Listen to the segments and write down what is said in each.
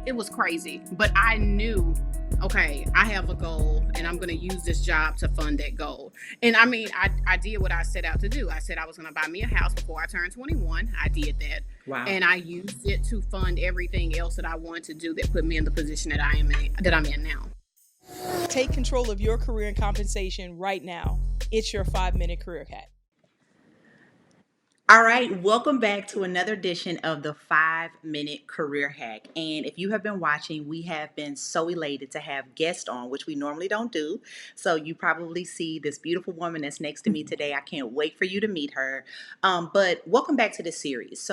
it was crazy. But I knew, okay, I have a goal and I'm going to use this job to fund that goal. And I mean, I did what I set out to do. I said I was going to buy me a house before I turned 21. I did that. Wow. And I used it to fund everything else that I wanted to do that put me in the position that I'm in now. Take control of your career and compensation right now. It's your 5 minute career hack. All right, welcome back to another edition of the 5 Minute Career Hack. And if you have been watching, we have been so elated to have guests on, which we normally don't do. So you probably see this beautiful woman that's next to me today. I can't wait for you to meet her. But welcome back to the series.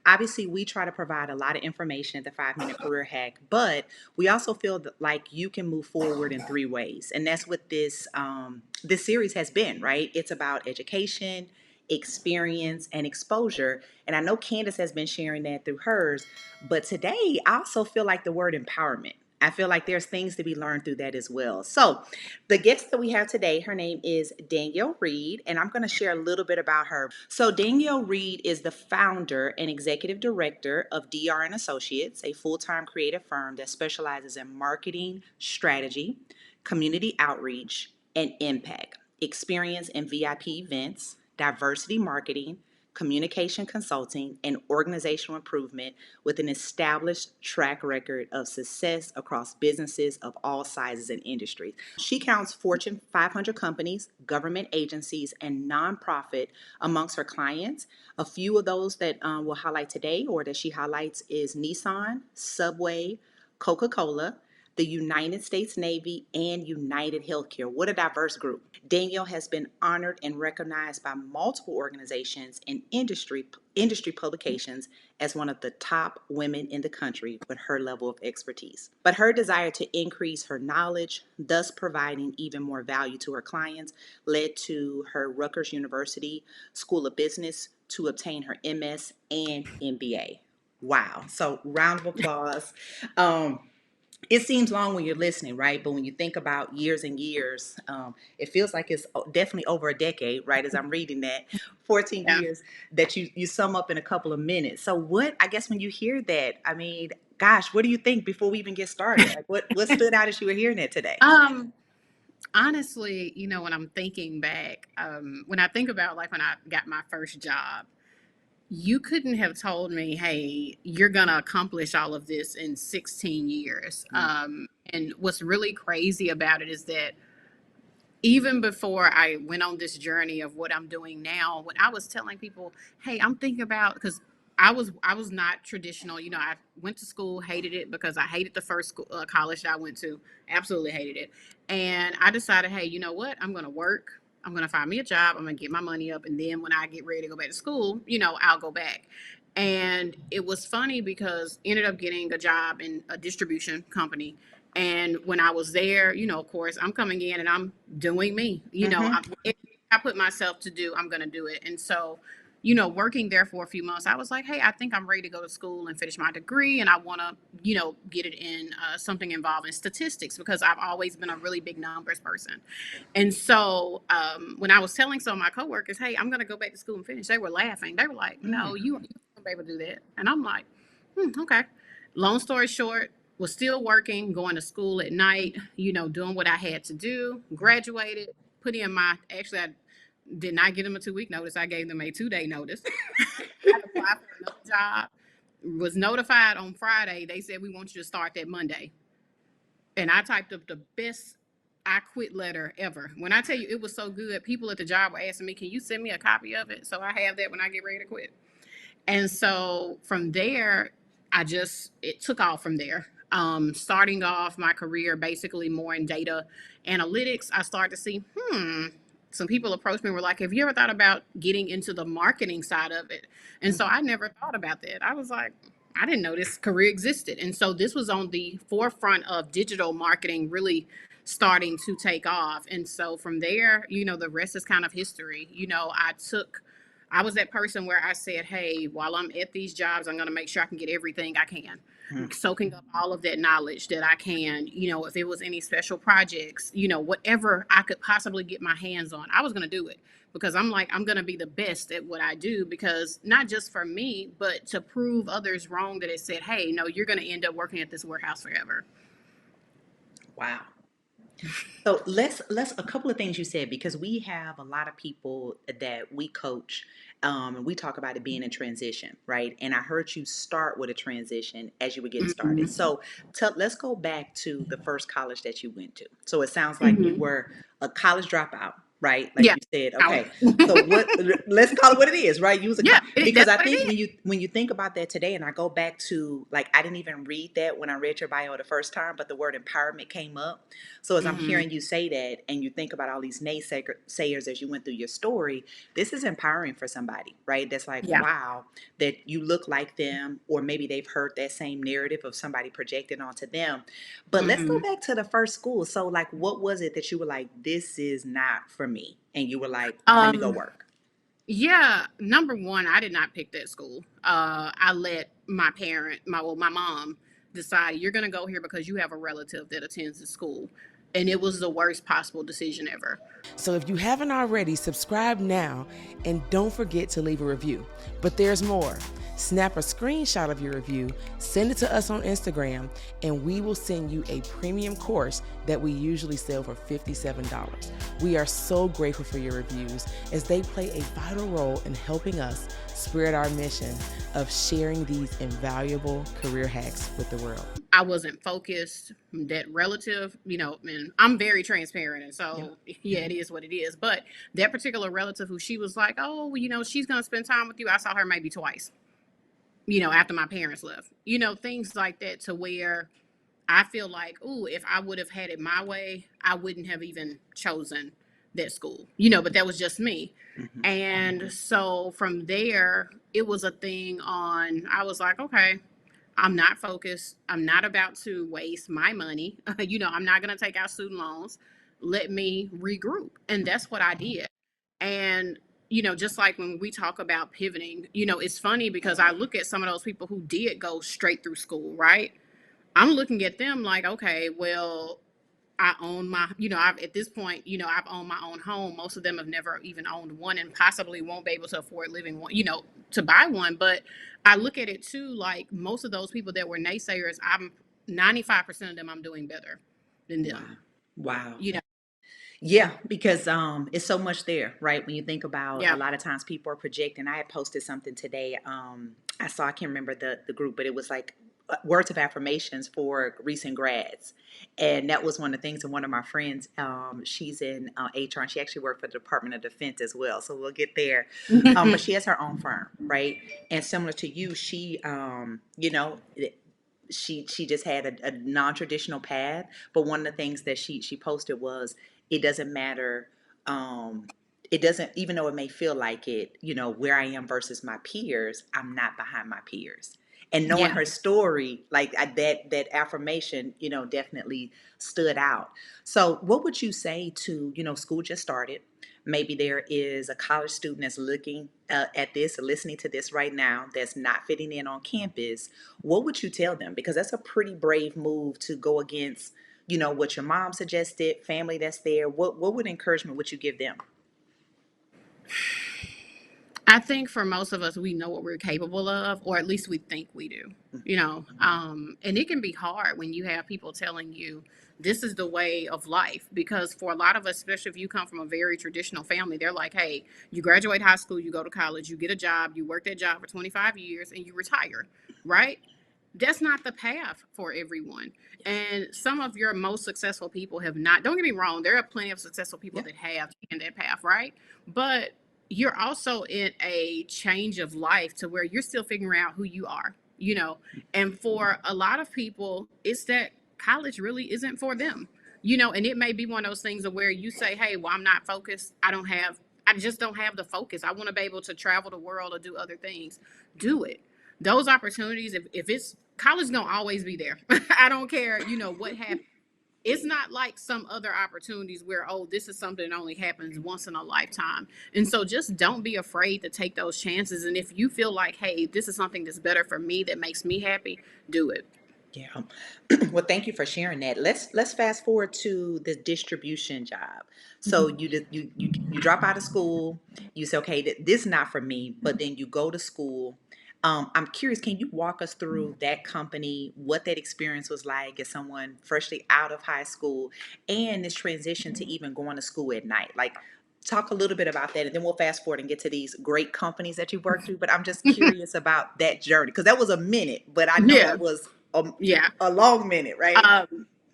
Obviously, we try to provide a lot of information at the 5 Minute Career Hack, but we also feel that, like, you can move forward in 3 ways, and that's what this series has been. Right? It's about education, experience, and exposure. And I know Candace has been sharing that through hers, but today I also feel like the word empowerment. I feel like there's things to be learned through that as well. So, the guest that we have today, her name is Danielle Reid, and I'm going to share a little bit about her. So, Danielle Reid is the founder and executive director of DR and Associates, a full-time creative firm that specializes in marketing, strategy, community outreach, and impact, experience and VIP events, diversity marketing, communication consulting, and organizational improvement with an established track record of success across businesses of all sizes and industries. She counts Fortune 500 companies, government agencies, and nonprofit amongst her clients. A few of those that we'll highlight today, or that she highlights, is Nissan, Subway, Coca-Cola, the United States Navy, and United Healthcare. What a diverse group. Danielle has been honored and recognized by multiple organizations and industry publications as one of the top women in the country with her level of expertise. But her desire to increase her knowledge, thus providing even more value to her clients, led to her Rutgers University School of Business to obtain her MS and MBA. Wow. So round of applause. It seems long when you're listening, right? But when you think about years and years, it feels like it's definitely over a decade, right? As I'm reading that, 14 Yeah. years that you sum up in a couple of minutes. So what, I guess when you hear that, I mean, gosh, what do you think before we even get started? Like what stood out as you were hearing that today? Um, Honestly, when I'm thinking back, when I think about like when I got my first job, you couldn't have told me, hey, you're going to accomplish all of this in 16 years. Mm. And what's really crazy about it is that even before I went on this journey of what I'm doing now, when I was telling people, hey, I'm thinking about, because I was not traditional. I went to school, hated it because I hated the first college that I went to, absolutely hated it. And I decided, hey, you know what? I'm going to work. I'm going to find me a job. I'm going to get my money up. And then when I get ready to go back to school, I'll go back. And it was funny because ended up getting a job in a distribution company. And when I was there, of course, I'm coming in and I'm doing me. Mm-hmm. If I put myself to do, I'm going to do it. And so, working there for a few months, I was like, hey, I think I'm ready to go to school and finish my degree. And I want to, get it in something involving statistics because I've always been a really big numbers person. And so when I was telling some of my coworkers, hey, I'm going to go back to school and finish, they were laughing. They were like, no, you won't be able to do that. And I'm like, okay. Long story short, was still working, going to school at night, doing what I had to do, graduated, put in actually, I did not give them a 2 week notice. I gave them a 2 day notice. I applied for another job, was notified on Friday. They said, we want you to start that Monday. And I typed up the best I quit letter ever. When I tell you it was so good, people at the job were asking me, can you send me a copy of it? So I have that when I get ready to quit. And so from there, it took off from there. Starting off my career basically more in data analytics, I started to see, some people approached me and were like, have you ever thought about getting into the marketing side of it? And so I never thought about that. I was like, I didn't know this career existed. And so this was on the forefront of digital marketing really starting to take off. And so from there, the rest is kind of history. I was that person where I said, hey, while I'm at these jobs, I'm going to make sure I can get everything I can, Mhm. soaking up all of that knowledge that I can, if it was any special projects, whatever I could possibly get my hands on, I was going to do it because I'm like, I'm going to be the best at what I do, because not just for me, but to prove others wrong, that it said, hey, no, you're going to end up working at this warehouse forever. Wow. So let's a couple of things you said, because we have a lot of people that we coach, and we talk about it being a transition, right? And I heard you start with a transition as you were getting started. Mm-hmm. So let's go back to the first college that you went to. So it sounds like you Mm-hmm. were a college dropout, right? Like Yeah. you said, Out. okay. So what? Let's call it what it is, right? You was a Yeah, because that's I what it think is. when you think about that today, and I go back to, like, I didn't even read that when I read your bio the first time, but the word empowerment came up. So as I'm Mm-hmm. hearing you say that, and you think about all these naysayers as you went through your story, this is empowering for somebody, right? That's like, Yeah. wow, that you look like them, or maybe they've heard that same narrative of somebody projecting onto them. But let's go Mm-hmm. back to the first school. So, like, what was it that you were like, this is not for me? And you were like, let me go Um, work. Yeah, number one, I did not pick that school. I let my mom decide, you're going to go here because you have a relative that attends the school. And it was the worst possible decision ever. So if you haven't already, subscribe now and don't forget to leave a review. But there's more. Snap a screenshot of your review, send it to us on Instagram, and we will send you a premium course that we usually sell for $57. We are so grateful for your reviews, as they play a vital role in helping us spread our mission of sharing these invaluable career hacks with the world. I wasn't focused. That relative, and I'm very transparent. And Yeah. so, yeah, it is what it is. But that particular relative, who she was like, oh, well, she's going to spend time with you. I saw her maybe twice, after my parents left, things like that, to where I feel like, oh, if I would have had it my way, I wouldn't have even chosen that school, but that was just me. Mhm. And so from there, it was a thing on, I was like, okay, I'm not focused. I'm not about to waste my money. I'm not going to take out student loans. Let me regroup. And that's what I did. And, just like when we talk about pivoting, it's funny because I look at some of those people who did go straight through school, right? I'm looking at them like, okay, well, I own my, I've at this point, I've owned my own home. Most of them have never even owned one, and possibly won't be able to afford living one, to buy one. But I look at it too, like most of those people that were naysayers, I'm 95% of them, I'm doing better than Wow. them, Wow. you know? Yeah, because it's so much there, right? When you think about, a Yeah. lot of times people are projecting. I had posted something today. I saw, I can't remember the group, but it was like words of affirmations for recent grads, and that was one of the things. And one of my friends, she's in HR, and she actually worked for the Department of Defense as well. So we'll get there. But she has her own firm, right? And similar to you, she, she just had a non-traditional path. But one of the things that she posted was, it doesn't matter, it doesn't, even though it may feel like it, where I am versus my peers, I'm not behind my peers. And knowing Yeah. her story, like, that affirmation, definitely stood out. So what would you say to, school just started, maybe there is a college student that's looking at this, or listening to this right now, that's not fitting in on campus? What would you tell them? Because that's a pretty brave move to go against, what your mom suggested, family that's there. What would encouragement would you give them? I think for most of us, we know what we're capable of, or at least we think we do, and it can be hard when you have people telling you this is the way of life. Because for a lot of us, especially if you come from a very traditional family, they're like, hey, you graduate high school, you go to college, you get a job, you work that job for 25 years, and you retire, right? That's not the path for everyone. And some of your most successful people have not. Don't get me wrong, there are plenty of successful people Yeah. that have taken that path, right? But you're also in a change of life to where you're still figuring out who you are, and for a lot of people, it's that college really isn't for them, and it may be one of those things of where you say, hey, well, I'm not focused. I just don't have the focus. I want to be able to travel the world or do other things. Do it. Those opportunities, if it's college, gonna always be there. I don't care, what happens. it's not like some other opportunities where, oh, this is something that only happens once in a lifetime. And so just don't be afraid to take those chances. And if you feel like, hey, this is something that's better for me, that makes me happy, do it. Yeah. Well, thank you for sharing that. Let's fast forward to the distribution job. So you drop out of school. You say, okay, this is not for me. But then you go to school. I'm curious. Can you walk us through that company, what that experience was like as someone freshly out of high school, and this transition to even going to school at night? Like, talk a little bit about that, and then we'll fast forward and get to these great companies that you worked through. But I'm just curious about that journey because that was a minute, but I know Yeah. it was Yeah. a long minute, right?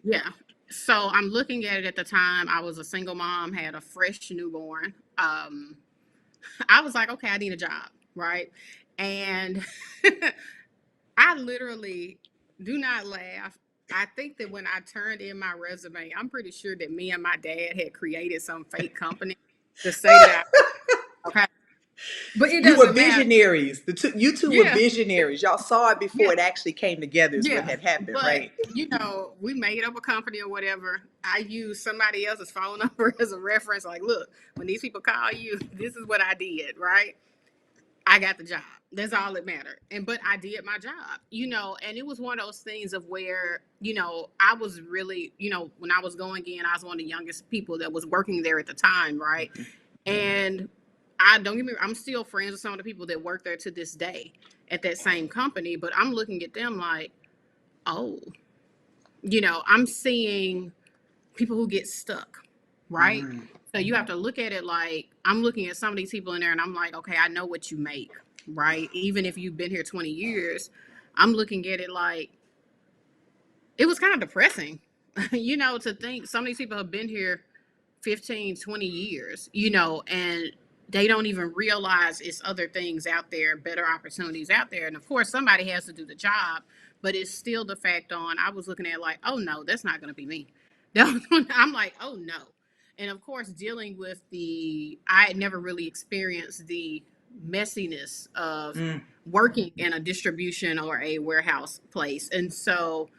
Yeah. So I'm looking at it at the time. I was a single mom, had a fresh newborn. I was like, okay, I need a job, right? And I literally, do not laugh. I think that when I turned in my resume, I'm pretty sure that me and my dad had created some fake company to say that okay. But it You were doesn't matter. visionaries. You two were Yeah. visionaries. Y'all saw it Yeah. before it actually came together. Is what Yeah. had happened, But, right? we made up a company or whatever. I used somebody else's phone number as a reference. Like, look, when these people call you, this is what I did, right? I got the job. That's all that mattered. But I did my job, and it was one of those things of where, I was really, when I was going in, I was one of the youngest people that was working there at the time, right? And I don't get me, I'm still friends with some of the people that work there to this day at that same company, but I'm looking at them like, oh, I'm seeing people who get stuck, right? Mm. So you have to look at it like, I'm looking at some of these people in there and I'm like, okay, I know what you make, right? Even if you've been here 20 years, I'm looking at it like, it was kind of depressing, to think some of these people have been here 15, 20 years, and they don't even realize it's other things out there, better opportunities out there. And of course, somebody has to do the job, but it's still the fact on, I was looking at like, oh no, that's not going to be me. I'm like, oh no. And of course, dealing with I had never really experienced the messiness of Mm. working in a distribution or a warehouse place. And so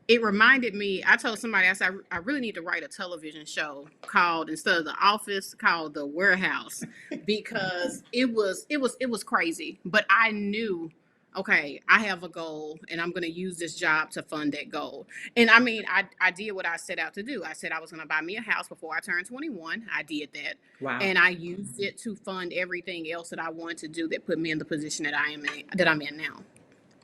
it reminded me, I told somebody, I said, I really need to write a television show called, instead of The Office, called The Warehouse, because it was crazy. But I knew, okay, I have a goal and I'm going to use this job to fund that goal. And I mean, I did what I set out to do. I said I was going to buy me a house before I turned 21. I did that. Wow. And I used it to fund everything else that I wanted to do that put me in the position that I'm in now.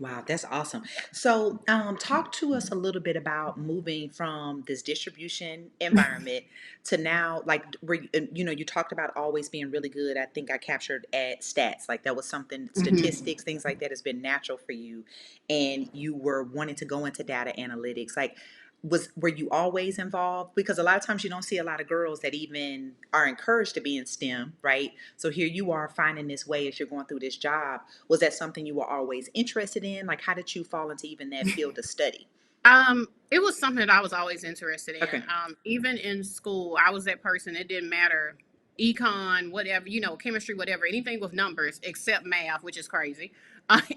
Wow, that's awesome. So, talk to us a little bit about moving from this distribution environment to now, like, where you talked about always being really good. I think I captured at stats, like that was something, Hmm. statistics, things like that has been natural for you, and you were wanting to go into data analytics. Like, were you always involved? Because a lot of times you don't see a lot of girls that even are encouraged to be in STEM, right? So here you are finding this way as you're going through this job. Was that something you were always interested in? Like, how did you fall into even that field of study? It was something that I was always interested in. Okay. Even in school, I was that person. It didn't matter, econ, whatever, chemistry, whatever, anything with numbers except math, which is crazy.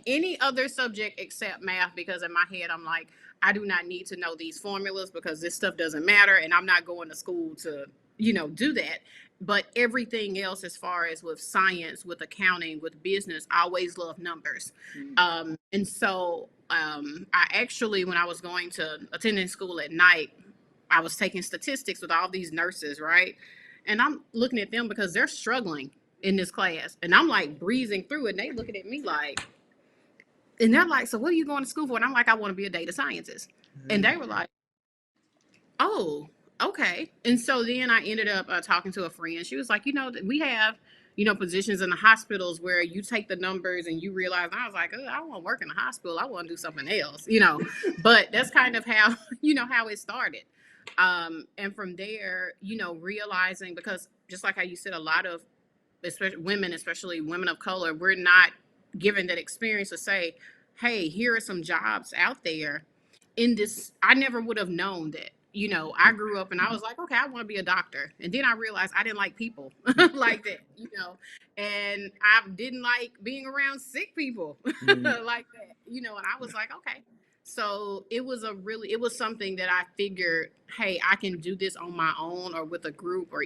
Any other subject except math, because in my head, I'm like, I do not need to know these formulas because this stuff doesn't matter, and I'm not going to school to, do that. But everything else, as far as with science, with accounting, with business, I always love numbers. Mm. And so I actually, when I was going to attending school at night, I was taking statistics with all these nurses, right? And I'm looking at them because they're struggling in this class. And I'm like breezing through it. And they looking at me like, and they're like, so what are you going to school for? And I'm like, I want to be a data scientist. And Mm. they were like, oh, okay. And so then I ended up talking to a friend. She was like, we have, positions in the hospitals where you take the numbers and you realize. And I was like, oh, I don't want to work in the hospital. I want to do something else. But that's kind of how, how it started. And from there, realizing, because just like how you said, a lot of, especially women of color, we're not given that experience to say, hey, here are some jobs out there in this. I never would have known that. I grew up and I was like, okay, I want to be a doctor. And then I realized I didn't like people like that. And I didn't like being around sick people like that, and I was like, okay, So it was something that I figured, hey, I can do this on my own or with a group, or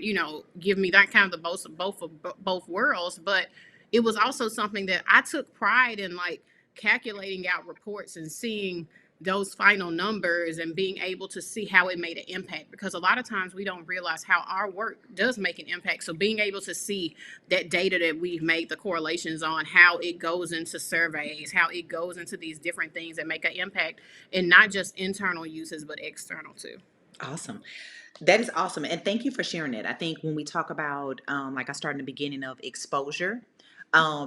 give me that kind of the both worlds. But it was also something that I took pride in, like calculating out reports and seeing those final numbers and being able to see how it made an impact, because a lot of times we don't realize how our work does make an impact. So being able to see that data that we've made the correlations on, how it goes into surveys, how it goes into these different things that make an impact, and not just internal uses but external too. Awesome. That is awesome. And thank you for sharing that. I think when we talk about, like I started in the beginning of exposure,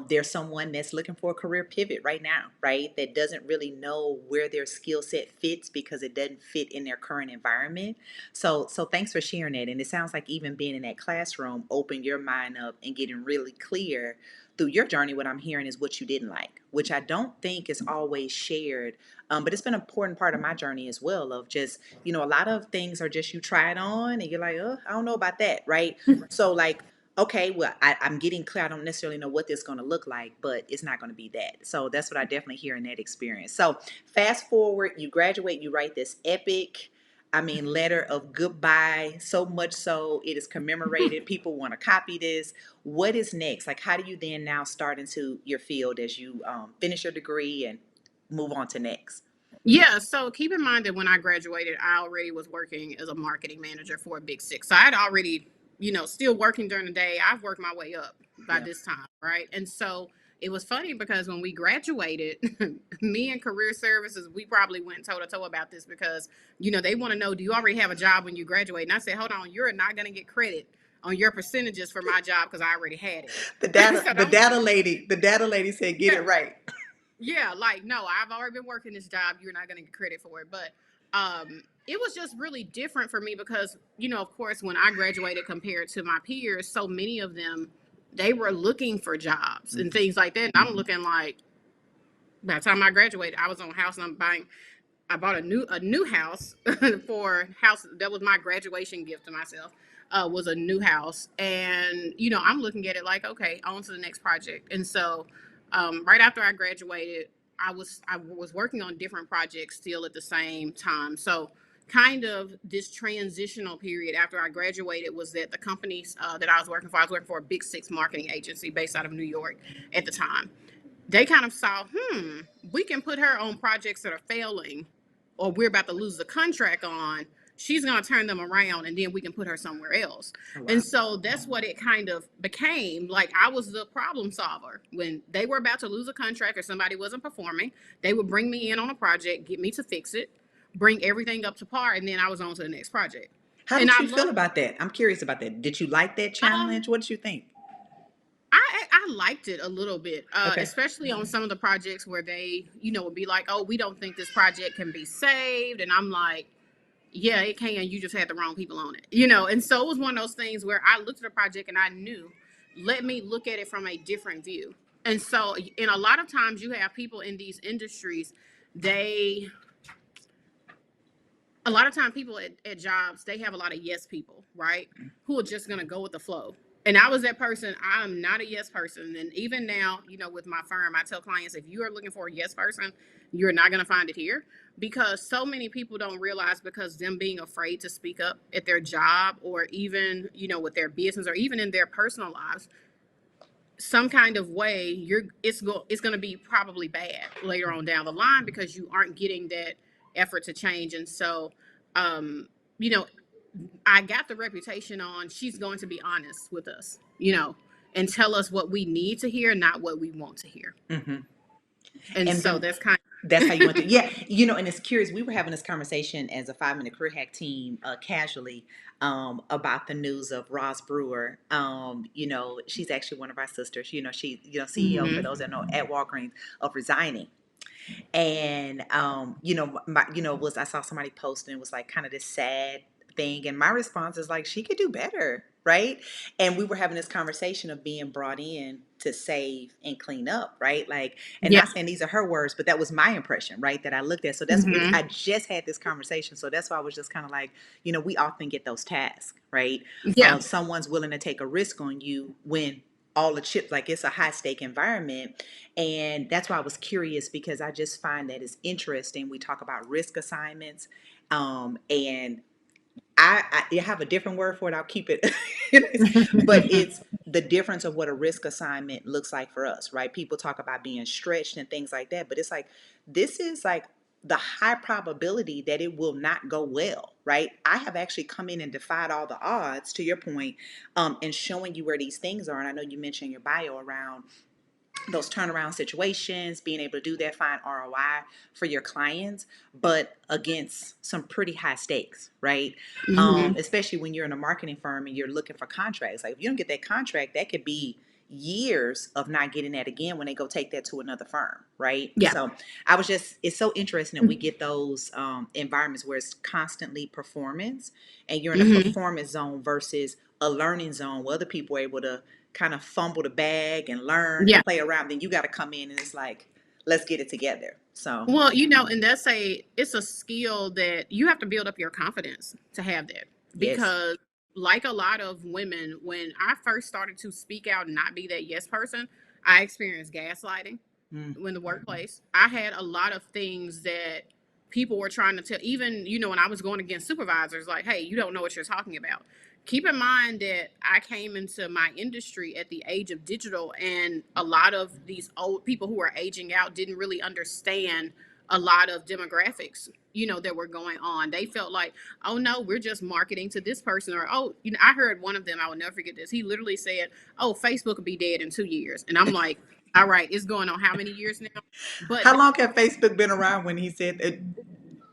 there's someone that's looking for a career pivot right now, right? That doesn't really know where their skill set fits because it doesn't fit in their current environment. So thanks for sharing that. And it sounds like even being in that classroom opened your mind up and getting really clear through your journey. What I'm hearing is what you didn't like, which I don't think is always shared. But it's been an important part of my journey as well, of just, a lot of things are just you try it on and you're like, oh, I don't know about that, right? So like, okay, well, I'm getting clear. I don't necessarily know what this is going to look like, but it's not going to be that. So that's what I definitely hear in that experience. So fast forward, you graduate, you write this epic, letter of goodbye, so much so it is commemorated. People want to copy this. What is next? Like, how do you then now start into your field as you finish your degree and move on to next? Yeah, so keep in mind that when I graduated, I already was working as a marketing manager for a big six. So I'd already, still working during the day. I've worked my way up by Yeah. this time, right? And so it was funny because when we graduated, me and career services, we probably went toe to toe about this because, they want to know, do you already have a job when you graduate? And I said, hold on, you're not going to get credit on your percentages for my job because I already had it. The data, So the don't data lady, the data lady said, get it yeah. right. Yeah, like no, I've already been working this job. You're not going to get credit for it. But it was just really different for me because, of course, when I graduated compared to my peers, so many of them, they were looking for jobs and things like that. And I'm looking like, by the time I graduated, I was on a house and I bought a new house for house. That was my graduation gift to myself. Was a new house, and I'm looking at it like, okay, on to the next project. And so, right after I graduated, I was working on different projects still at the same time. So, kind of this transitional period after I graduated was that the companies that I was working for a big six marketing agency based out of New York at the time. They kind of saw, we can put her on projects that are failing or we're about to lose the contract on. She's going to turn them around and then we can put her somewhere else. Oh, And wow. so that's what it kind of became. Like I was the problem solver. When they were about to lose a contract or somebody wasn't performing, they would bring me in on a project, get me to fix it, bring everything up to par, and then I was on to the next project. How And did I you feel loved about that? I'm curious about that. Did you like that um challenge? What did you think? I liked it a little bit, Okay. especially on some of the projects where they, would be like, "Oh, we don't think this project can be saved," and I'm like, "Yeah, it can. You just had the wrong people on it." And so it was one of those things where I looked at the project and I knew, let me look at it from a different view. And so, and a lot of times you have people in these industries, they a lot of time people at jobs, they have a lot of yes people, right, who are just going to go with the flow. And I was that person. I'm not a yes person. And even now, with my firm, I tell clients, if you are looking for a yes person, you're not going to find it here, because so many people don't realize, because them being afraid to speak up at their job or even, with their business or even in their personal lives, some kind of way it's going to be probably bad later on down the line because you aren't getting that effort to change. And so, um you know I got the reputation on, she's going to be honest with us, and tell us what we need to hear, not what we want to hear. Hmm. And And so then that's kind that's how you went of through. Yeah, and it's curious. We were having this conversation as a 5 minute career hack team, casually, about the news of Ross Brewer. She's actually one of our sisters. She, CEO, for Mhm. those that know, at Walgreens, of resigning. And was, I saw somebody post and it was like kind of this sad thing, and my response is like, she could do better, right? And we were having this conversation of being brought in to save and clean up, right? Like, and Yeah. not saying these are her words, but that was my impression, right, that I looked at. So that's really, Mhm. I just had this conversation, so that's why I was just kind of like, we often get those tasks, right? Yeah. Someone's willing to take a risk on you when all the chips, like it's a high stake environment. And that's why I was curious, because I just find that it's interesting. We talk about risk assignments, and I have a different word for it. I'll keep it, but it's the difference of what a risk assignment looks like for us, right? People talk about being stretched and things like that, but it's like this is like the high probability that it will not go well, right? I have actually come in and defied all the odds, to your point, and showing you where these things are. And I know you mentioned your bio around those turnaround situations, being able to do that, find ROI for your clients, but against some pretty high stakes, right? Hmm. Especially when you're in a marketing firm and you're looking for contracts. Like if you don't get that contract, that could be years of not getting that again when they go take that to another firm, right? Yeah. So I was just, it's so interesting that we get those environments where it's constantly performance, and you're in a Hmm. performance zone versus a learning zone where other people are able to kind of fumble the bag and learn and Yeah. play around. Then you got to come in and it's like, let's get it together. So, Well, and it's a skill that you have to build up your confidence to have that. yes. Because like a lot of women, when I first started to speak out and not be that yes person, I experienced gaslighting Mm. in the workplace. I had a lot of things that people were trying to tell, even, when I was going against supervisors, like, hey, you don't know what you're talking about. Keep in mind that I came into my industry at the age of digital, and a lot of these old people who are aging out didn't really understand a lot of demographics, that were going on. They felt like, oh no, we're just marketing to this person. Or, oh, I heard one of them, I will never forget this. He literally said, oh, Facebook will be dead in 2 years. And I'm like, all right, it's going on how many years now? But How long have Facebook been around when he said it?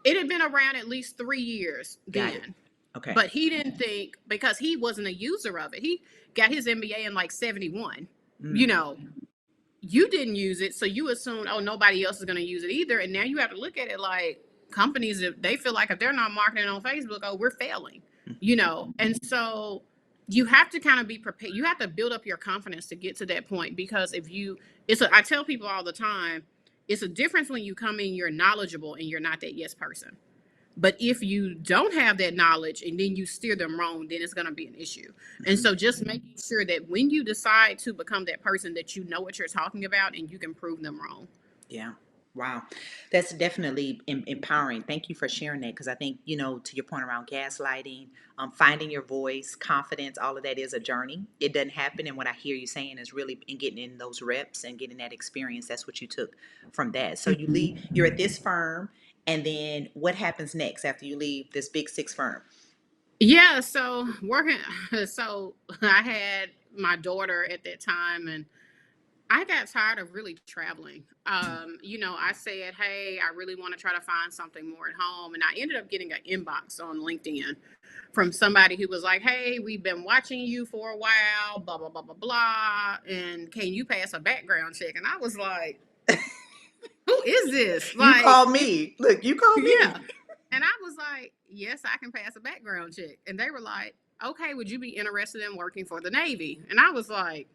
it had been around at least 3 years Got it. then. Okay. But he didn't think, because he wasn't a user of it. He got his MBA in like 71. Mm. You know, you didn't use it, so you assumed, oh, nobody else is going to use it either. And now you have to look at it like companies, if they feel like if they're not marketing on Facebook, oh, we're failing. And so you have to kind of be prepared. You have to build up your confidence to get to that point, because I tell people all the time, it's a difference when you come in, you're knowledgeable and you're not that yes person. But if you don't have that knowledge and then you steer them wrong, then it's going to be an issue. And so just making sure that when you decide to become that person, that you know what you're talking about and you can prove them wrong. Yeah. Wow. That's definitely empowering. Thank you for sharing that, because I think, to your point around gaslighting, finding your voice, confidence, all of that is a journey. It doesn't happen. And what I hear you saying is really in getting in those reps and getting that experience. That's what you took from that. So you leave, you're at this firm. And then what happens next after you leave this big six firm? Yeah, so so I had my daughter at that time, and I got tired of really traveling. I said, hey, I really want to try to find something more at home. And I ended up getting an inbox on LinkedIn from somebody who was like, hey, we've been watching you for a while, blah, blah, blah, blah, blah. And can you pass a background check? And I was like, who is this? You Like, call me. Look, you call me. yeah. And I was like, yes, I can pass a background check. And they were like, okay, would you be interested in working for the Navy? And I was like,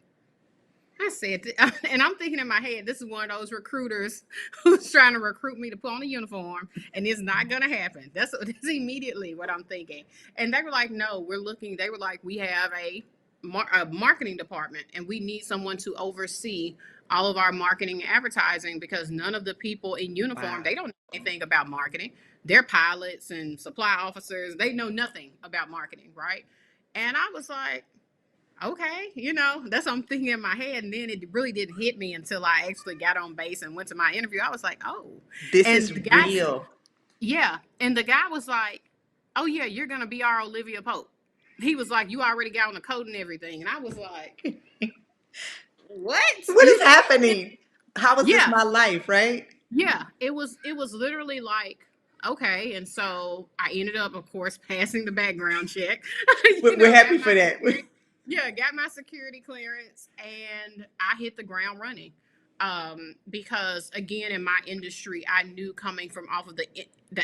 I said, and I'm thinking in my head, this is one of those recruiters who's trying to recruit me to put on a uniform, and it's not going to happen. That's immediately what I'm thinking. And they were like, no, we're looking. They were like, we have a marketing department, and we need someone to oversee all of our marketing and advertising, because none of the people in uniform, Wow. they don't know anything about marketing. They're pilots and supply officers. They know nothing about marketing, right? And I was like, okay, that's what I'm thinking in my head. And then it really didn't hit me until I actually got on base and went to my interview. I was like, oh. This And is the guy, real. yeah. And the guy was like, oh, yeah, you're going to be our Olivia Pope. He was like, you already got on the code and everything. And I was like, what? What is happening? How is this Yeah. my life, right? Yeah. It was literally like, okay. And so I ended up, of course, passing the background check. We're happy Got for my that. security, yeah, got my security clearance, and I hit the ground running. Because again, in my industry, I knew, coming from off of the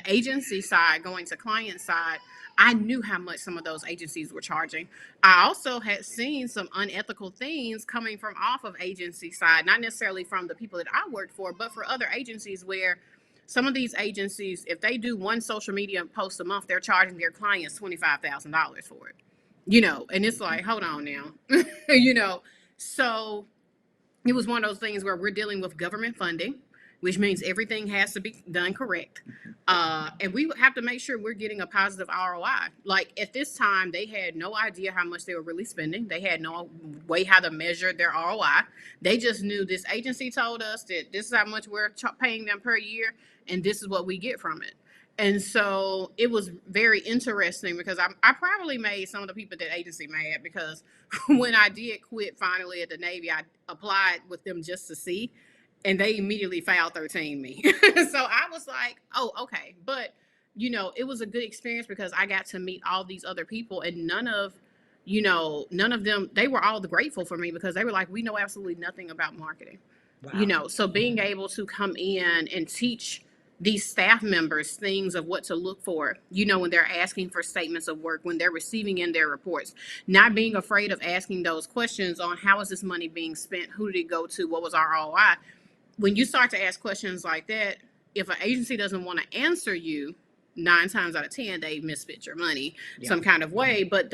agency side, going to client side, I knew how much some of those agencies were charging. I also had seen some unethical things coming from off of agency side, not necessarily from the people that I worked for, but for other agencies, where some of these agencies, if they do one social media post a month, they're charging their clients $25,000 for it. And it's like, hold on now. you know So it was one of those things where we're dealing with government funding, which means everything has to be done correct. And we have to make sure we're getting a positive ROI. Like at this time, they had no idea how much they were really spending. They had no way how to measure their ROI. They just knew this agency told us that this is how much we're paying them per year, and this is what we get from it. And so it was very interesting because I probably made some of the people at that agency mad because when I did quit finally at the Navy, I applied with them just to see, and they immediately foul 13 me. So I was like, oh, okay. But, it was a good experience because I got to meet all these other people, and none of them, they were all grateful for me because they were like, we know absolutely nothing about marketing. Wow. So being able to come in and teach these staff members things of what to look for, when they're asking for statements of work, when they're receiving in their reports, not being afraid of asking those questions on how is this money being spent, who did it go to, what was our ROI. When you start to ask questions like that, if an agency doesn't want to answer you, 9 times out of 10, they misspent your money some kind of way. But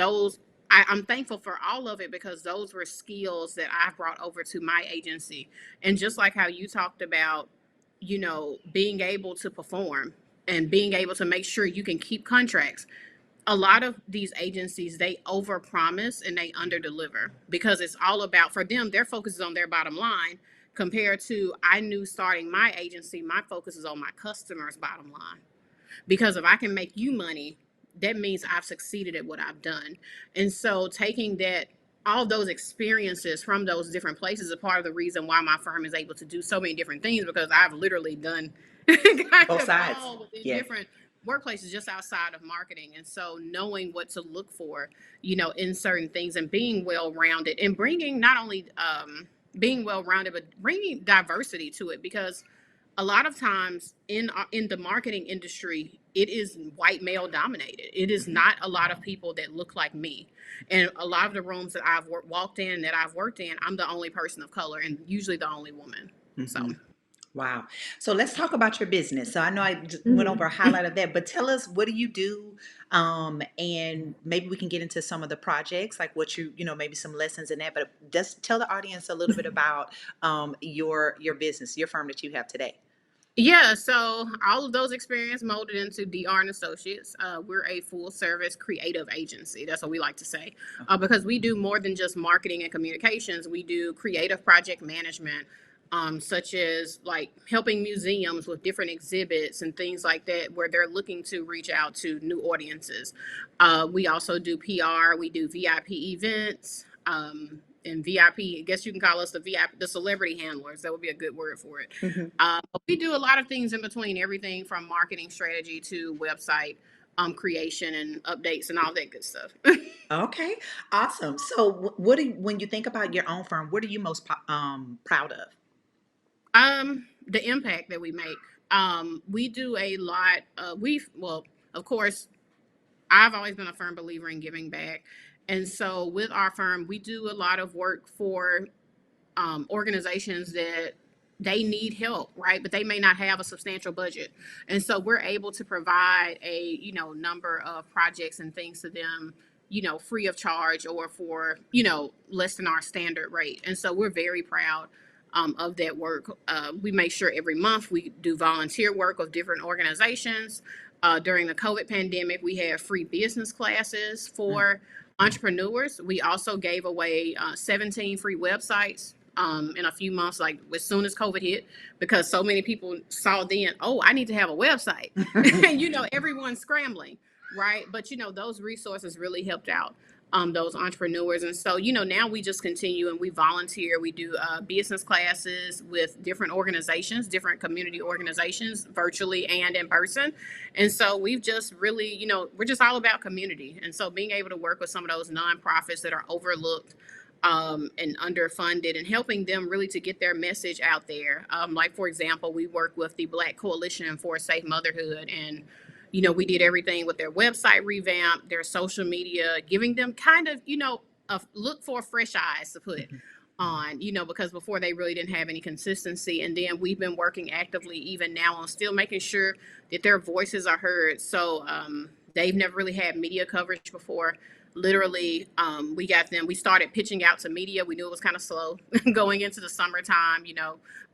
I'm thankful for all of it because those were skills that I brought over to my agency. And just like how you talked about, being able to perform and being able to make sure you can keep contracts. A lot of these agencies, they overpromise and they underdeliver because it's all about, for them, their focus is on their bottom line compared to, I knew starting my agency, my focus is on my customers' bottom line. Because if I can make you money, that means I've succeeded at what I've done. And so taking all those experiences from those different places is part of the reason why my firm is able to do so many different things, because I've literally done kind Both of sides. all within Yeah. different workplaces just outside of marketing. And so knowing what to look for, in certain things and being well-rounded and bringing not only being well-rounded, but bringing diversity to it, because a lot of times in the marketing industry, it is white male dominated. It is not a lot of people that look like me. And a lot of the rooms that I've walked in, that I've worked in, I'm the only person of color and usually the only woman. So. Wow. So let's talk about your business. So I know I just went over a highlight of that, but tell us, what do you do? And maybe we can get into some of the projects, like what maybe some lessons in that, but just tell the audience a little bit about your business, your firm that you have today. Yeah, so all of those experience molded into DR and Associates. We're a full service creative agency. That's what we like to say, because we do more than just marketing and communications. We do creative project management, such as like helping museums with different exhibits and things like that, where they're looking to reach out to new audiences. We also do PR. We do VIP events. And VIP, I guess you can call us the VIP, the celebrity handlers. That would be a good word for it. But we do a lot of things in between, everything from marketing strategy to website creation and updates and all that good stuff. Okay, awesome. So what when you think about your own firm, what are you most proud of? The impact that we make. We do a lot. Well, of course, I've always been a firm believer in giving back. And so with our firm, we do a lot of work for organizations that they need help, right? But they may not have a substantial budget. And so we're able to provide a, number of projects and things to them, free of charge or for, less than our standard rate. And so we're very proud of that work. We make sure every month we do volunteer work of different organizations. During the COVID pandemic, we had free business classes for entrepreneurs. We also gave away 17 free websites in a few months, like as soon as COVID hit, because so many people saw then, oh, I need to have a website. And, everyone's scrambling, right? But, those resources really helped out those entrepreneurs. And so, now we just continue and we volunteer. We do business classes with different organizations, different community organizations, virtually and in person. And so we've just really, we're just all about community. And so being able to work with some of those nonprofits that are overlooked and underfunded, and helping them really to get their message out there. Like, for example, we work with the Black Coalition for Safe Motherhood, and we did everything with their website revamp, their social media, giving them kind of, a look for fresh eyes to put on, because before they really didn't have any consistency. And then we've been working actively even now on still making sure that their voices are heard. So they've never really had media coverage before. literally, we started pitching out to media. We knew it was kind of slow going into the summertime,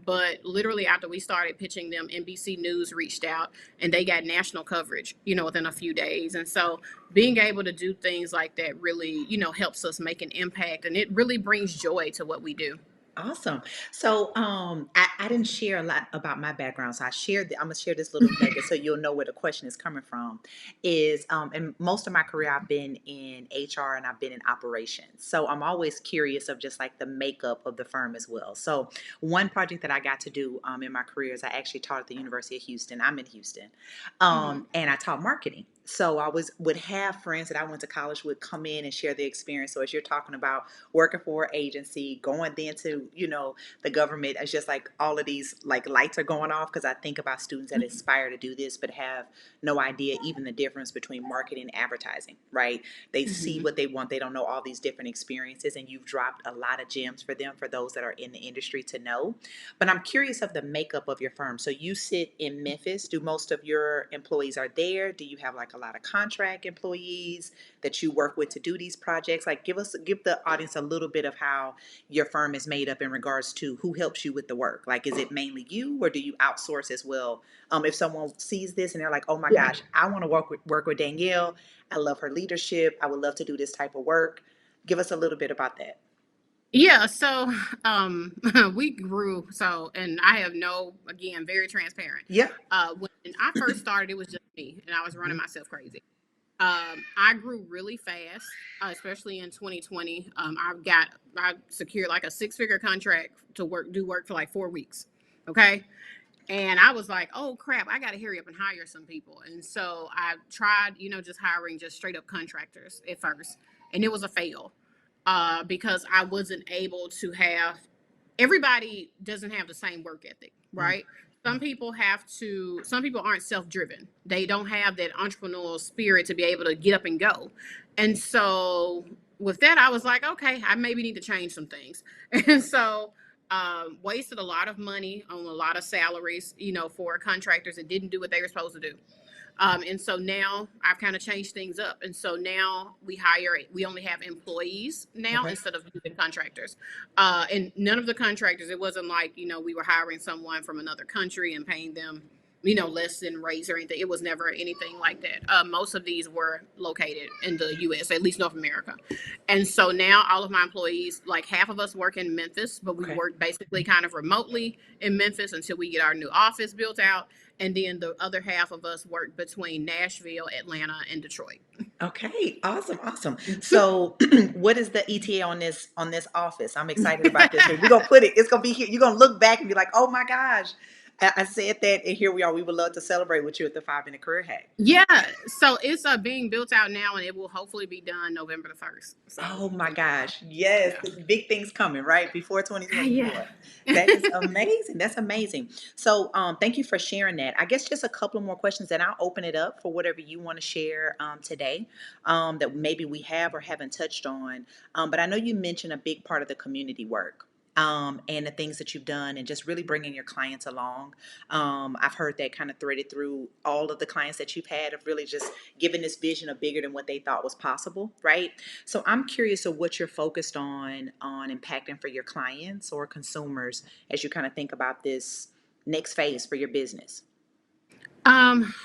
but literally after we started pitching them, NBC News reached out and they got national coverage, within a few days. And so being able to do things like that really, helps us make an impact, and it really brings joy to what we do. Awesome. So, I didn't share a lot about my background, so I'm gonna share this little nugget so you'll know where the question is coming from. Is in most of my career, I've been in HR and I've been in operations, so I'm always curious of just like the makeup of the firm as well. So, one project that I got to do in my career is I actually taught at the University of Houston. I'm in Houston, Hmm. and I taught marketing. So I would have friends that I went to college would come in and share their experience. So as you're talking about working for an agency, going then to, the government, it's just like all of these like lights are going off because I think about students that aspire to do this but have no idea even the difference between marketing and advertising, right? They see Hmm. what they want, they don't know all these different experiences, and you've dropped a lot of gems for them, for those that are in the industry to know. But I'm curious of the makeup of your firm. So you sit in Memphis. Do most of your employees are there? Do you have like a lot of contract employees that you work with to do these projects? Like give the audience a little bit of how your firm is made up in regards to who helps you with the work. Like is it mainly you or do you outsource as well? If someone sees this and they're like, "Oh my gosh, I want to work with Danielle. I love her leadership. I would love to do this type of work." Give us a little bit about that. Yeah, so we grew, and I have no, again, very transparent. Yeah. When I first started, it was just me, and I was running Mhm. myself crazy. I grew really fast, especially in 2020. I secured like a six-figure contract to do work for like 4 weeks. Okay. And I was like, oh crap, I got to hurry up and hire some people. And so I tried, just hiring just straight up contractors at first. And it was a fail because I wasn't able to have, everybody doesn't have the same work ethic, Mm. right? Some people aren't self driven. They don't have that entrepreneurial spirit to be able to get up and go. And so with that, I was like, okay, I maybe need to change some things. And so wasted a lot of money on a lot of salaries, for contractors that didn't do what they were supposed to do. And so now I've kind of changed things up. And so now we only have employees now Okay. instead of using contractors. And none of the contractors, it wasn't like, we were hiring someone from another country and paying them, less than rates or anything. It was never anything like that. Most of these were located in the US, at least North America. And so now all of my employees, like half of us work in Memphis, but we Okay. work basically kind of remotely in Memphis until we get our new office built out. And then the other half of us work between Nashville, Atlanta, and Detroit. Okay, awesome, awesome. So, what is the ETA on this office? I'm excited about this. We're gonna put it. It's gonna be here. You're gonna look back and be like, "Oh my gosh, I said that," and here we are. We would love to celebrate with you at the 5 Minute Career Hack. Yeah, so it's being built out now, and it will hopefully be done November the 1st. So Oh my fingers crossed. gosh, yes, Yeah. big things coming right before Yeah. 2024. That is amazing. That's amazing. So, thank you for sharing that. I guess just a couple of more questions, and I'll open it up for whatever you want to share today that maybe we have or haven't touched on. But I know you mentioned a big part of the community work. And the things that you've done, and just really bringing your clients along. I've heard that kind of threaded through all of the clients that you've had, of really just giving this vision of bigger than what they thought was possible, right? So I'm curious of what you're focused on impacting for your clients or consumers as you kind of think about this next phase for your business.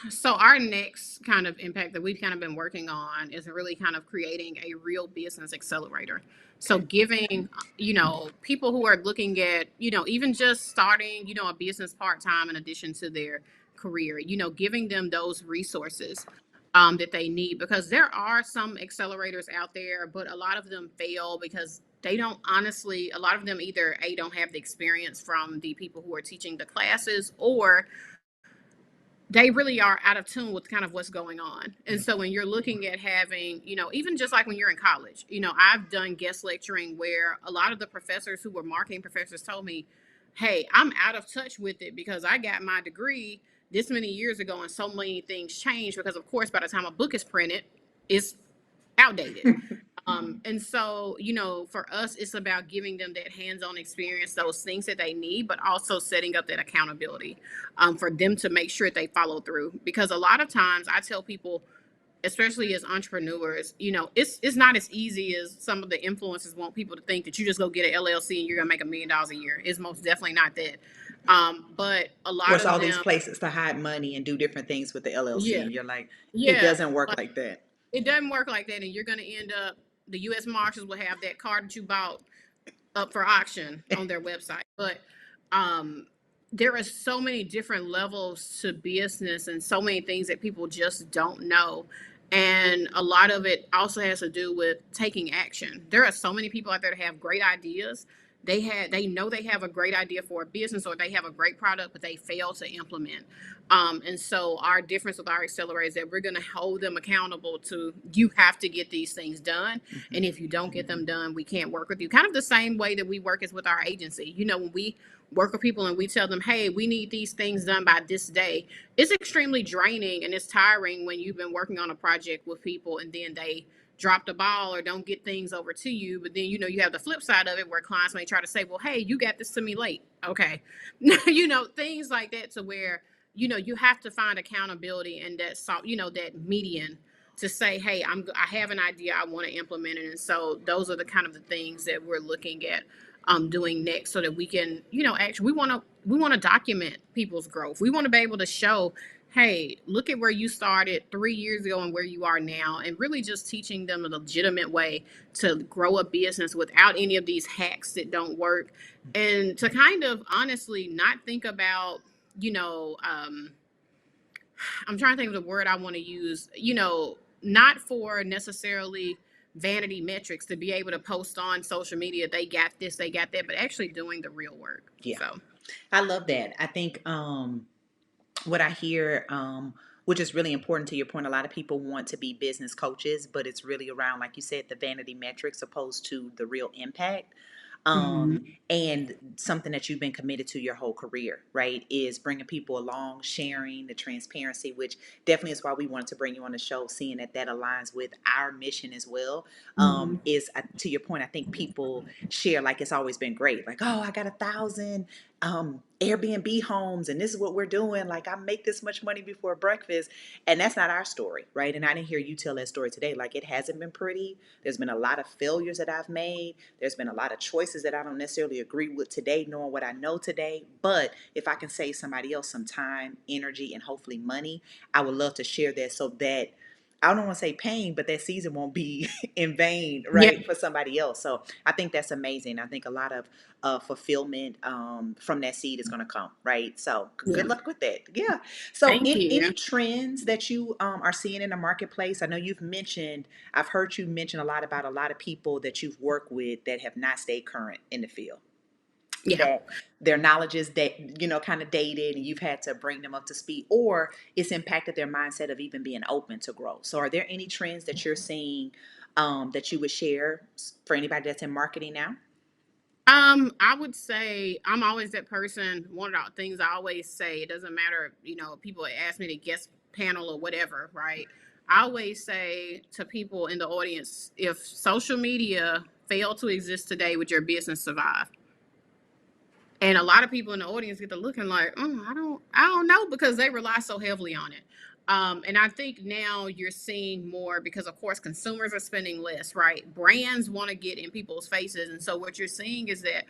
So our next kind of impact that we've kind of been working on is really kind of creating a real business accelerator. So Okay. giving, people who are looking at, even just starting, a business part-time in addition to their career, giving them those resources that they need, because there are some accelerators out there, but a lot of them fail because they don't, honestly, a lot of them either A, don't have the experience from the people who are teaching the classes, or they really are out of tune with kind of what's going on. And so when you're looking at having, even just like when you're in college, I've done guest lecturing where a lot of the professors who were marketing professors told me, hey, I'm out of touch with it because I got my degree this many years ago and so many things changed because, of course, by the time a book is printed, it's outdated. And so, for us, it's about giving them that hands-on experience, those things that they need, but also setting up that accountability for them to make sure they follow through. Because a lot of times I tell people, especially as entrepreneurs, it's not as easy as some of the influencers want people to think, that you just go get an LLC and you're gonna make $1 million a year. It's most definitely not that. But a Or lot it's of all these them, places to hide money and do different things with the LLC, yeah, and you're like, it yeah, doesn't work like, like that. it doesn't work like that, and you're gonna end up. The U.S. Marshals will have that car that you bought up for auction on their website. But um, there are so many different levels to business and so many things that people just don't know. And a lot of it also has to do with taking action. There are so many people out there that have great ideas. They know they have a great idea for a business, or they have a great product, but they fail to implement. And so our difference with our accelerator is that we're going to hold them accountable to, you have to get these things done. Mhm. And if you don't get them done, we can't work with you. Kind of the same way that we work is with our agency. When we work with people and we tell them, hey, we need these things done by this day, it's extremely draining and it's tiring when you've been working on a project with people and then they drop the ball or don't get things over to you. But then, you have the flip side of it where clients may try to say, well, hey, you got this to me late. Okay. Things like that, to where, you have to find accountability and that median to say, hey, I have an idea, I want to implement it. And so those are the kind of the things that we're looking at doing next, so that we can, actually, we want to document people's growth. We want to be able to show, hey, look at where you started 3 years ago and where you are now, and really just teaching them a legitimate way to grow a business without any of these hacks that don't work, and to kind of honestly not think about, I'm trying to think of the word I want to use, not for necessarily vanity metrics, to be able to post on social media, they got this, they got that, but actually doing the real work. Yeah, So, I love that. I think what I hear, which is really important to your point, a lot of people want to be business coaches, but it's really around, like you said, the vanity metrics opposed to the real impact. mhm. And something that you've been committed to your whole career, right, is bringing people along, sharing the transparency, which definitely is why we wanted to bring you on the show, seeing that that aligns with our mission as well. Mhm. Is to your point, I think people share like it's always been great, like, oh, I got 1,000 Airbnb homes, and this is what we're doing. Like, I make this much money before breakfast, and that's not our story, right? And I didn't hear you tell that story today. Like, it hasn't been pretty. There's been a lot of failures that I've made. There's been a lot of choices that I don't necessarily agree with today, knowing what I know today. But if I can save somebody else some time, energy, and hopefully money, I would love to share that, so that I don't want to say pain, but that season won't be in vain, Yeah, right, for somebody else. So I think that's amazing. I think a lot of fulfillment from that seed is going to come, right? So yeah. good luck with that. Yeah. So Thank any you. trends that you are seeing in the marketplace? I know you've mentioned, I've heard you mention a lot about a lot of people that you've worked with that have not stayed current in the field, Yeah. that their knowledge is that, kind of dated, and you've had to bring them up to speed, or it's impacted their mindset of even being open to growth. So are there any trends that you're seeing that you would share for anybody that's in marketing now? I would say I'm always that person. One of the things I always say, it doesn't matter, people ask me to guest panel or whatever, right? I always say to people in the audience, if social media failed to exist today, would your business survive? And a lot of people in the audience get to looking like, I don't know, because they rely so heavily on it. And I think now you're seeing more because, of course, consumers are spending less, right? Brands want to get in people's faces. And so what you're seeing is that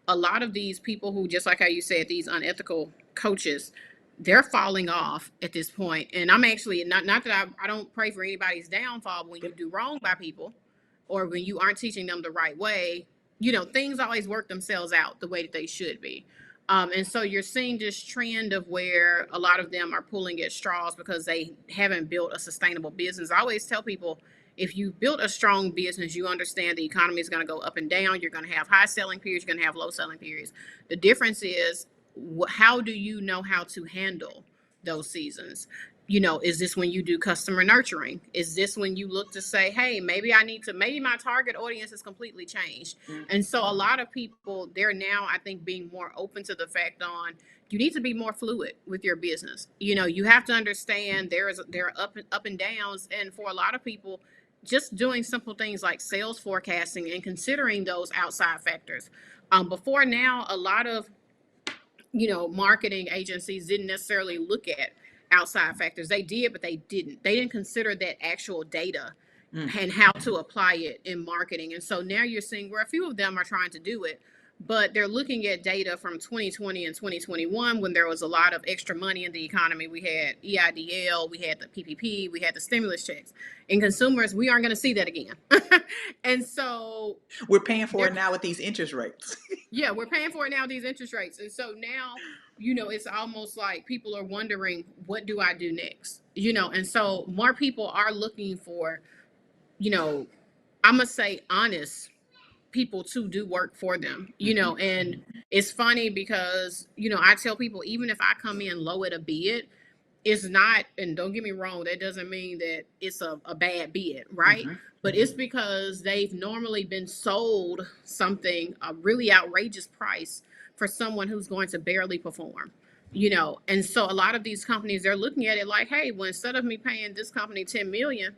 a lot of these people who, just like how you said, these unethical coaches, they're falling off at this point. And I'm actually not that I don't pray for anybody's downfall, but when you Yep. do wrong by people, or when you aren't teaching them the right way, things always work themselves out the way that they should be. And so you're seeing this trend of where a lot of them are pulling at straws because they haven't built a sustainable business. I always tell people, if you built a strong business, you understand the economy is going to go up and down. You're going to have high selling periods, you're going to have low selling periods. The difference is, how do you know how to handle those seasons? Is this when you do customer nurturing? Is this when you look to say, hey, maybe my target audience has completely changed? And so a lot of people, they're now, I think, being more open to the fact on, you need to be more fluid with your business. You have to understand there are up and downs. And for a lot of people, just doing simple things like sales forecasting and considering those outside factors. Before now, a lot of marketing agencies didn't necessarily look at outside factors. They did, but they didn't. They didn't consider that actual data Mm. and how to apply it in marketing. And so now you're seeing where a few of them are trying to do it, but they're looking at data from 2020 and 2021 when there was a lot of extra money in the economy. We had EIDL, we had the PPP, we had the stimulus checks. And consumers, we aren't going to see that again. And so We're paying for they're it now with these interest rates. yeah, we're paying for it now, these interest rates. And so now, it's almost like people are wondering, what do I do next? And so more people are looking for, I'm going to say honest people to do work for them, and it's funny because, I tell people, even if I come in low at a bid, it's not, and don't get me wrong, that doesn't mean that it's a bad bid, right? Mm-hmm. But it's because they've normally been sold something, a really outrageous price for someone who's going to barely perform, and so a lot of these companies, they're looking at it like, hey, well, instead of me paying this company 10 million,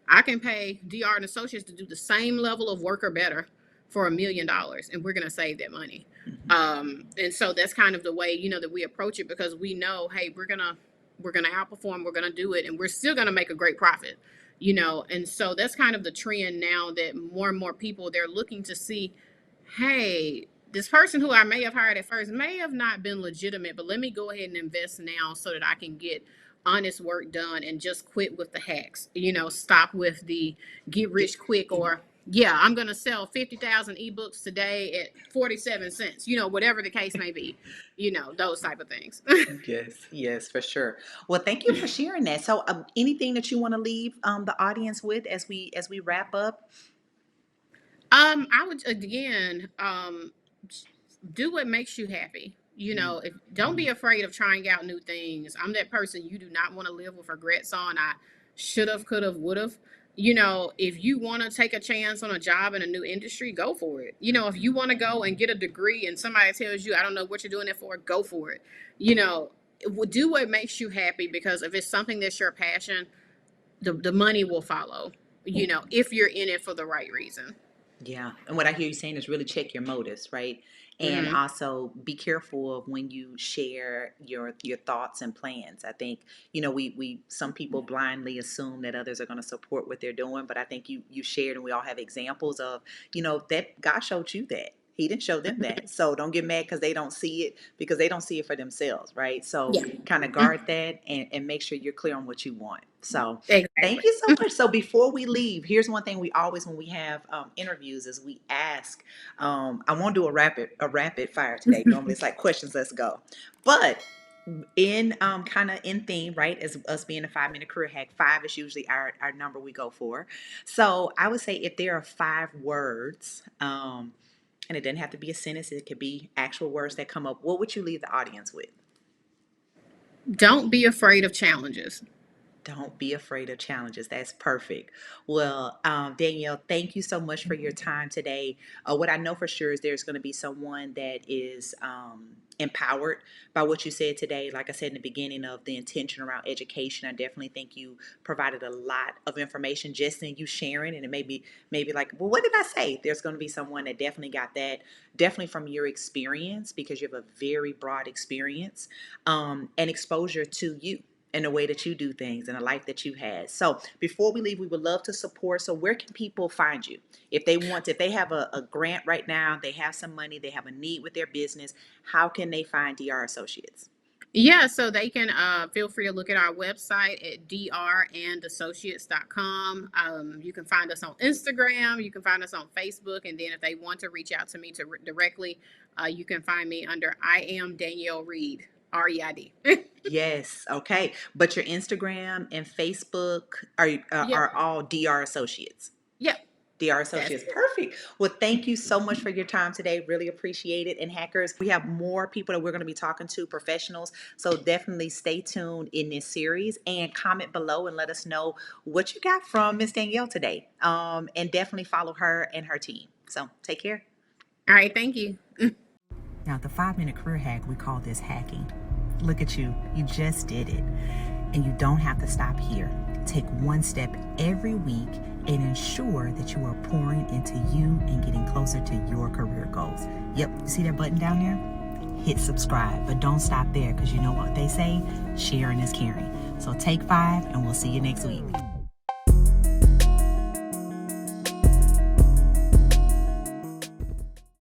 I can pay DR and Associates to do the same level of work or better for $1 million, and we're going to save that money. And so that's kind of the way, that we approach it, because we know, hey, we're going to outperform, we're going to do it, and we're still going to make a great profit, and so that's kind of the trend now, that more and more people, they're looking to see, hey, this person who I may have hired at first may have not been legitimate, but let me go ahead and invest now so that I can get honest work done and just quit with the hacks, stop with the get rich quick, or yeah, I'm going to sell 50,000 ebooks today at 47 cents, whatever the case may be, those type of things. Yes, for sure. Well, thank you for sharing that. So, anything that you want to leave the audience with as we wrap up? I would, again, do what makes you happy. If don't be afraid of trying out new things. I'm that person you do not want to live with regrets on. I should have, could have, would have. If you want to take a chance on a job in a new industry, go for it. If you want to go and get a degree and somebody tells you, I don't know what you're doing it for, go for it. Do what makes you happy, because if it's something that's your passion, the money will follow, if you're in it for the right reason. Yeah. And what I hear you saying is really check your motives, right? And Hmm. also be careful of when you share your thoughts and plans. I think, we some people blindly assume that others are going to support what they're doing, but I think you shared, and we all have examples of, that God showed you that. He didn't show them that. So don't get mad because they don't see it, because they don't see it for themselves, right? So Yeah. kind of guard that, and make sure you're clear on what you want. So thank Exactly. you so much. So before we leave, here's one thing we always, when we have interviews, is we ask. I won't do a rapid fire today. Normally it's like questions, let's go. But in kind of in theme, right? As us being a 5 minute career hack, 5 is usually our number we go for. So I would say, if there are 5 words, and it doesn't have to be a sentence, it could be actual words that come up, what would you leave the audience with? Don't be afraid of challenges. Don't be afraid of challenges. That's perfect. Well, Danielle, thank you so much for your time today. What I know for sure is there's going to be someone that is empowered by what you said today. Like I said in the beginning, of the intention around education, I definitely think you provided a lot of information just in you sharing, and it maybe like, well, what did I say? There's going to be someone that definitely got that, definitely from your experience, because you have a very broad experience and exposure to you and the way that you do things and the life that you had. So before we leave, we would love to support. So where can people find you? If they have a grant right now, they have some money, they have a need with their business, how can they find DR Associates? Yeah, so they can feel free to look at our website at drandassociates.com. You can find us on Instagram, you can find us on Facebook, and then if they want to reach out to me directly, you can find me under I am Danielle Reid, REID. Yes. Okay. But your Instagram and Facebook Yep. are all DR Associates. Yep. DR That's Associates. it. Perfect. Well, thank you so much for your time today. Really appreciate it. And hackers, we have more people that we're going to be talking to, professionals. So definitely stay tuned in this series, and comment below and let us know what you got from Miss Danielle today. And definitely follow her and her team. So take care. All right. Thank you. Now, the 5 minute career hack, we call this hacking. Look at you. You just did it. And you don't have to stop here. Take one step every week and ensure that you are pouring into you and getting closer to your career goals. Yep, you see that button down there? hit subscribe. But don't stop there, because you know what they say, sharing is caring. So take 5, and we'll see you next week.